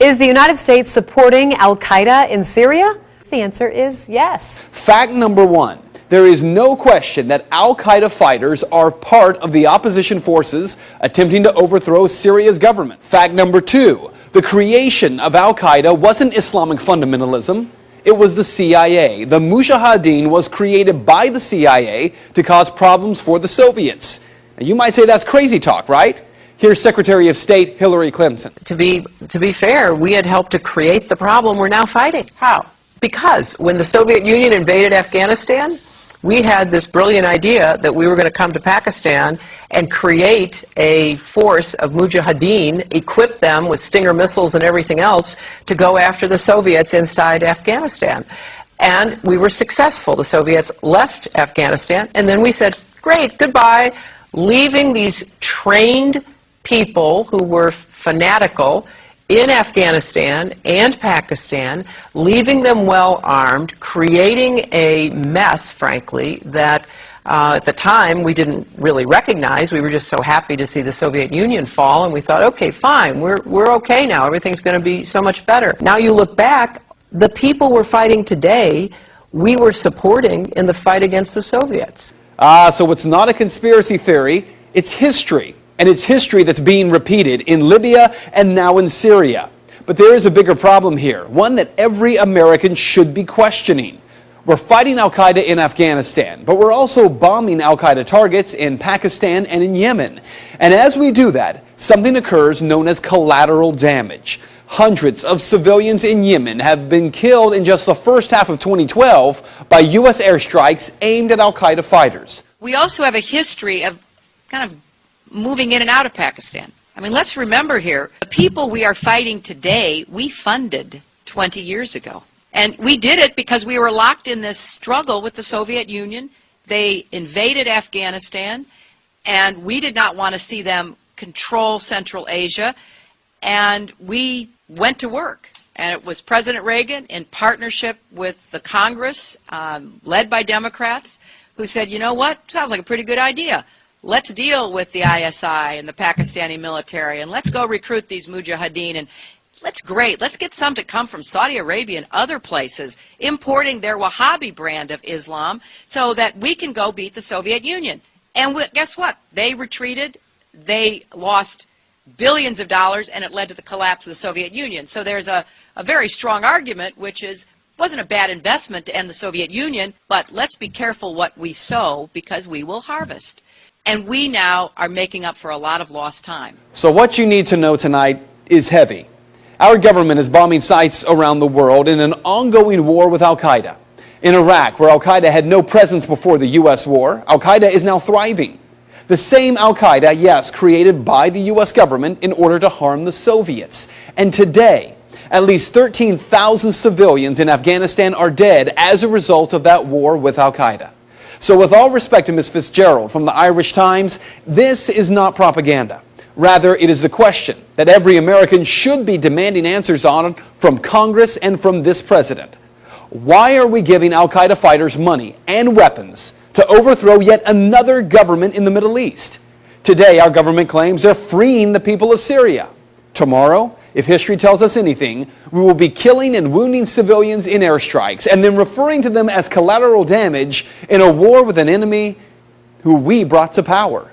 Is the United States supporting Al-Qaeda in Syria? The answer is yes. Fact number one. There is no question that Al-Qaeda fighters are part of the opposition forces attempting to overthrow Syria's government. Fact number two. The creation of Al-Qaeda wasn't Islamic fundamentalism. It was the CIA. The Mujahideen was created by the CIA to cause problems for the Soviets. And you might say that's crazy talk, right? Here's Secretary of State Hillary Clinton. To be fair, we had helped to create the problem we're now fighting. How? Because when the Soviet Union invaded Afghanistan, we had this brilliant idea that we were going to come to Pakistan and create a force of Mujahideen, equip them with Stinger missiles and everything else to go after the Soviets inside Afghanistan. And we were successful. The Soviets left Afghanistan, and then we said, great, goodbye, leaving these trained people who were fanatical in Afghanistan and Pakistan, leaving them well armed, creating a mess, frankly, that at the time we didn't really recognize. We were just so happy to see the Soviet Union fall, and we thought, okay, fine, we're okay now. Everything's going to be so much better. Now you look back, the people we're fighting today, we were supporting in the fight against the Soviets. So it's not a conspiracy theory, it's history. And it's history that's being repeated in Libya and now in Syria. But there is a bigger problem here, one that every American should be questioning. We're fighting Al-Qaeda in Afghanistan, but we're also bombing Al-Qaeda targets in Pakistan and in Yemen. And as we do that, something occurs known as collateral damage. Hundreds of civilians in Yemen have been killed in just the first half of 2012 by U.S. airstrikes aimed at Al-Qaeda fighters. We also have a history of kind of moving in and out of Pakistan. I mean, let's remember here, the people we are fighting today, we funded 20 years ago. And we did it because we were locked in this struggle with the Soviet Union. They invaded Afghanistan, and we did not want to see them control Central Asia. And we went to work. And it was President Reagan, in partnership with the Congress, led by Democrats, who said, you know what, sounds like a pretty good idea. Let's deal with the ISI and the Pakistani military, and let's go recruit these Mujahideen, and let's get some to come from Saudi Arabia and other places, importing their Wahhabi brand of Islam so that we can go beat the Soviet Union. And guess what? They retreated, they lost billions of dollars, and it led to the collapse of the Soviet Union. So there's a very strong argument, which is, it wasn't a bad investment to end the Soviet Union, but let's be careful what we sow, because we will harvest. And we now are making up for a lot of lost time. So what you need to know tonight is heavy. Our government is bombing sites around the world in an ongoing war with Al-Qaeda. In Iraq, where Al-Qaeda had no presence before the U.S. war, Al-Qaeda is now thriving. The same Al-Qaeda, yes, created by the U.S. government in order to harm the Soviets. And today, at least 13,000 civilians in Afghanistan are dead as a result of that war with Al-Qaeda. So with all respect to Ms. Fitzgerald from the Irish Times, this is not propaganda. Rather, it is the question that every American should be demanding answers on from Congress and from this president. Why are we giving Al-Qaeda fighters money and weapons to overthrow yet another government in the Middle East? Today, our government claims they're freeing the people of Syria. Tomorrow, if history tells us anything, we will be killing and wounding civilians in airstrikes and then referring to them as collateral damage in a war with an enemy who we brought to power.